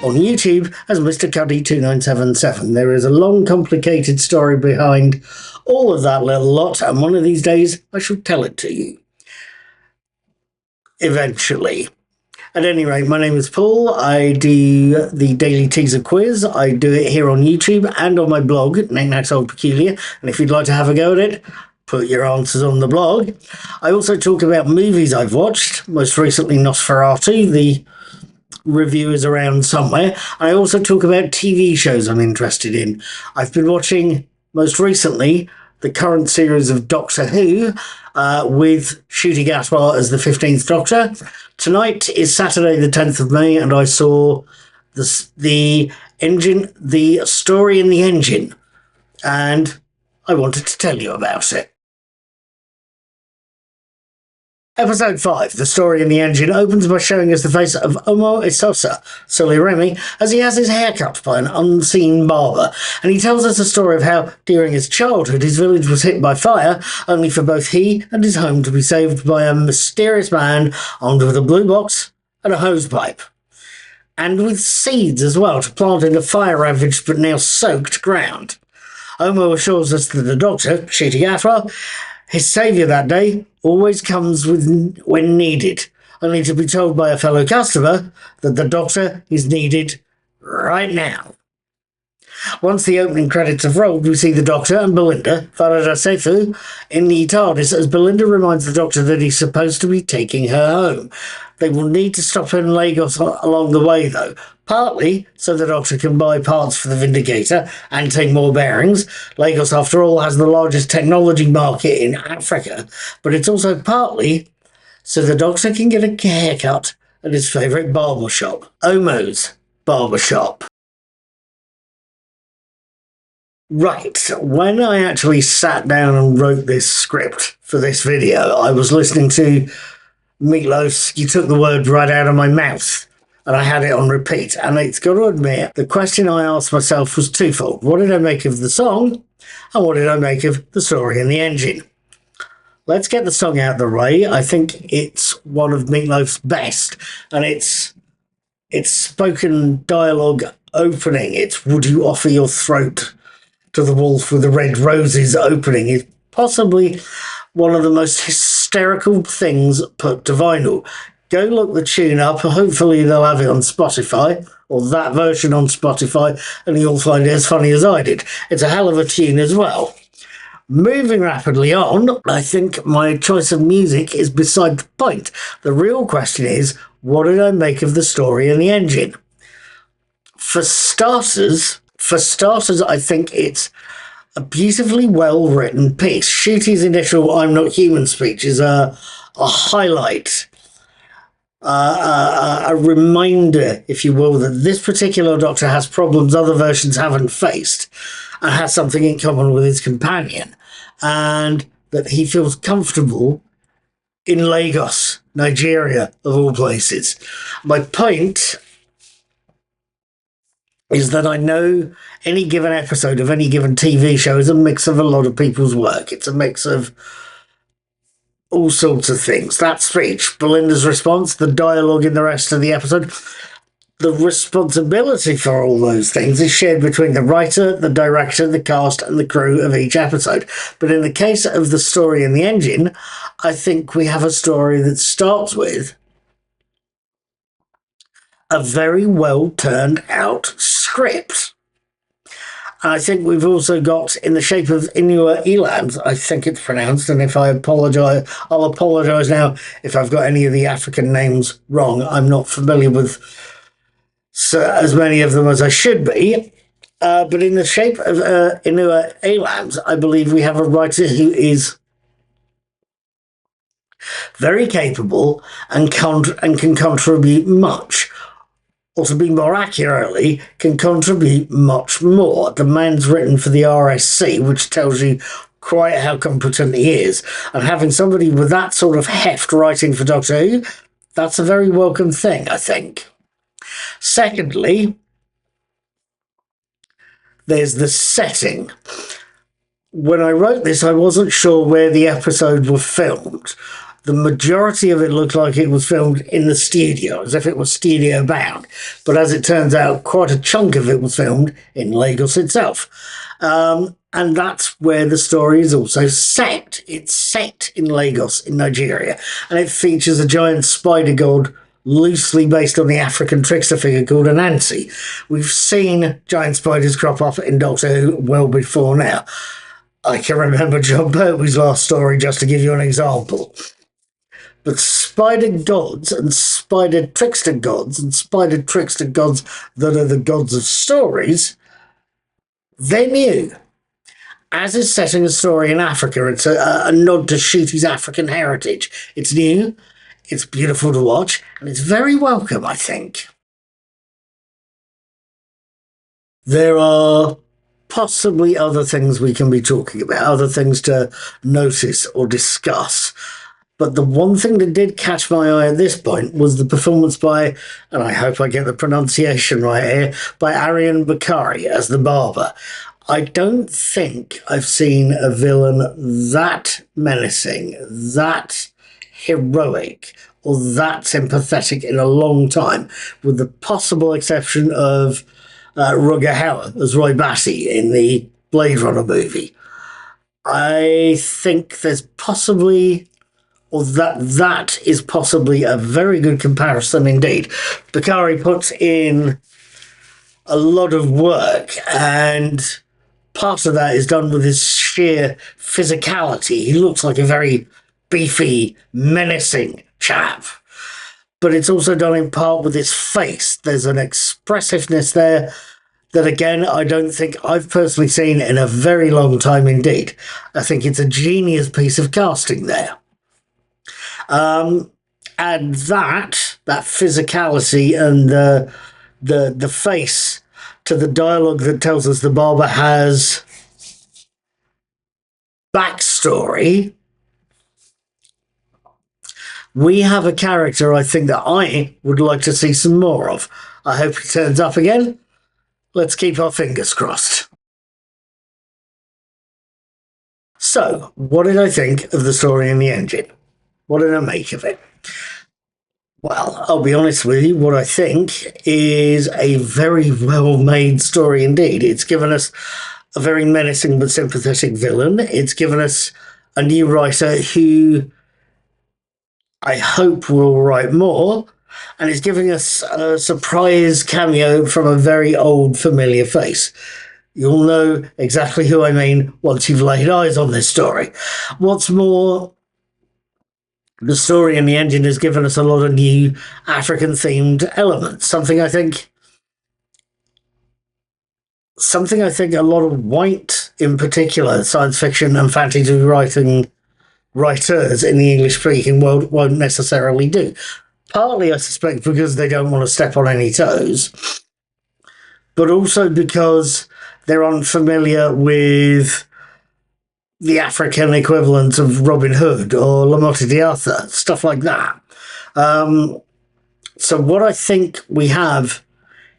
on YouTube as Mr. Cuddy2977. There is a long, complicated story behind all of that little lot, and one of these days I shall tell it to you. Eventually. At any rate, my name is Paul. I do the Daily Teaser Quiz. I do it here on YouTube and on my blog, Knickknacks Old Peculiar. And if you'd like to have a go at it, put your answers on the blog. I also talk about movies I've watched, most recently Nosferatu. The review is around somewhere. I also talk about TV shows I'm interested in. I've been watching, most recently, the current series of Doctor Who, with Ncuti Gatwa as the 15th Doctor. Tonight is Saturday the 10th of May, and I saw the story in the engine, and I wanted to tell you about it. Episode 5, The Story in the Engine, opens by showing us the face of Omo Isosa, Sully Remy, as he has his hair cut by an unseen barber, and he tells us the story of how, during his childhood, his village was hit by fire, only for both he and his home to be saved by a mysterious man armed with a blue box and a hose pipe. And with seeds as well, to plant in the fire-ravaged but now soaked ground. Omo assures us that the Doctor, Ncuti Gatwa, his saviour that day, always comes when needed, only to be told by a fellow customer that the Doctor is needed right now. Once the opening credits have rolled, we see the Doctor and Belinda, Farada Seifu, in the TARDIS as Belinda reminds the Doctor that he's supposed to be taking her home. They will need to stop in Lagos along the way, though, partly so the Doctor can buy parts for the Vindicator and take more bearings. Lagos, after all, has the largest technology market in Africa, but it's also partly so the Doctor can get a haircut at his favourite barber shop, Omo's Barber Shop. Right, when I actually sat down and wrote this script for this video, I was listening to Meatloaf's You Took the Word Right Out of My Mouth, and I had it on repeat. And it's got to admit, the question I asked myself was twofold. What did I make of the song, and what did I make of the story in the engine? Let's get the song out of the way. I think it's one of Meatloaf's best, and it's spoken dialogue opening. It's Would You Offer Your Throat to the Wolf with the Red Roses opening. Is possibly one of the most hysterical things put to vinyl. Go look the tune up. Hopefully they'll have it on Spotify, or that version on Spotify, and you'll find it as funny as I did. It's a hell of a tune as well. Moving rapidly on, I think my choice of music is beside the point. The real question is, what did I make of the story in the engine? For starters, I think it's a beautifully well-written piece. Ncuti's initial I'm Not Human speech is a highlight, a reminder, if you will, that this particular Doctor has problems other versions haven't faced and has something in common with his companion, and that he feels comfortable in Lagos, Nigeria, of all places. My point is that I know any given episode of any given TV show is a mix of a lot of people's work. It's a mix of all sorts of things. That speech, Belinda's response, the dialogue in the rest of the episode, the responsibility for all those things is shared between the writer, the director, the cast, and the crew of each episode. But in the case of the story in the engine, I think we have a story that starts with a very well turned out script. I think we've also got, in the shape of Inua Eland, I think it's pronounced, and if I apologise, I'll apologise now if I've got any of the African names wrong. I'm not familiar with as many of them as I should be. But in the shape of Inua Eland, I believe we have a writer who is very capable and can contribute much. Or to be more accurately, can contribute much more. The man's written for the RSC, which tells you quite how competent he is. And having somebody with that sort of heft writing for Doctor Who, that's a very welcome thing, I think. Secondly, there's the setting. When I wrote this, I wasn't sure where the episode was filmed. The majority of it looked like it was filmed in the studio, as if it was studio bound. But as it turns out, quite a chunk of it was filmed in Lagos itself. And that's where the story is also set. It's set in Lagos, in Nigeria. And it features a giant spider god loosely based on the African trickster figure called Anansi. We've seen giant spiders crop up in Doctor Who well before now. I can remember John Pertwee's last story, just to give you an example. But spider gods and spider trickster gods and spider trickster gods that are the gods of stories, they're new. As is setting a story in Africa, it's a nod to Ncuti's African heritage. It's new, it's beautiful to watch, and it's very welcome, I think. There are possibly other things we can be talking about, other things to notice or discuss. But the one thing that did catch my eye at this point was the performance by, and I hope I get the pronunciation right here, by Arian Bakari as the barber. I don't think I've seen a villain that menacing, that heroic, or that sympathetic in a long time, with the possible exception of Rutger Hauer as Roy Batty in the Blade Runner movie. I think there's possibly, or that is possibly a very good comparison indeed. Bakari puts in a lot of work, and part of that is done with his sheer physicality. He looks like a very beefy, menacing chap. But it's also done in part with his face. There's an expressiveness there that, again, I don't think I've personally seen in a very long time indeed. I think it's a genius piece of casting there. And that physicality and the face to the dialogue that tells us the barber has backstory. We have a character I think that I would like to see some more of. I hope he turns up again. Let's keep our fingers crossed. So, what did I think of the story in the engine? What did I make of it? Well, I'll be honest with you, what I think is a very well-made story indeed. It's given us a very menacing but sympathetic villain. It's given us a new writer who I hope will write more, and it's giving us a surprise cameo from a very old familiar face. You'll know exactly who I mean once you've laid eyes on this story. What's more, the story in the engine has given us a lot of new African-themed elements, something I think a lot of white, in particular, science fiction and fantasy writers in the English-speaking world won't necessarily do. Partly, I suspect, because they don't want to step on any toes, but also because they're unfamiliar with the African equivalent of Robin Hood or Lamotte Diartha, stuff like that. So what I think we have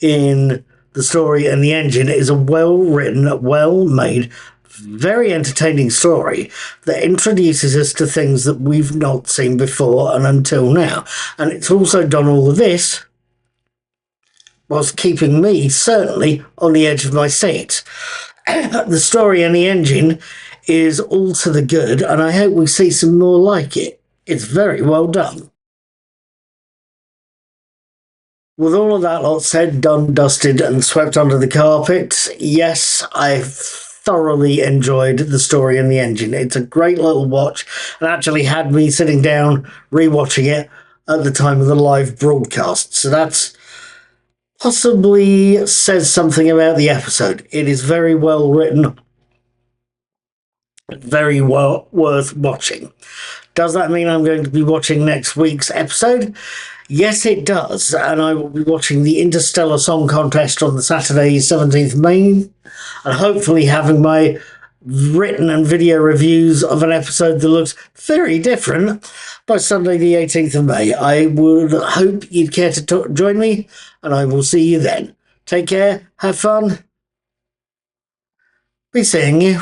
in the story and the engine is a well-written, well-made, very entertaining story that introduces us to things that we've not seen before and until now. And it's also done all of this whilst keeping me, certainly, on the edge of my seat. The story and the engine is all to the good, and I hope we see some more like it. It's very well done. With all of that lot said, done, dusted, and swept under the carpet, yes, I've thoroughly enjoyed the story and the engine. It's a great little watch, and actually had me sitting down rewatching it at the time of the live broadcast. So that's possibly says something about the episode. It is very well written, very well worth watching. Does that mean I'm going to be watching next week's episode? Yes, it does, and I will be watching the Interstellar Song Contest on the Saturday, 17th May, and hopefully having my written and video reviews of an episode that looks very different by Sunday, the 18th of May. I would hope you'd care to join me, and I will see you then. Take care, have fun, be seeing you.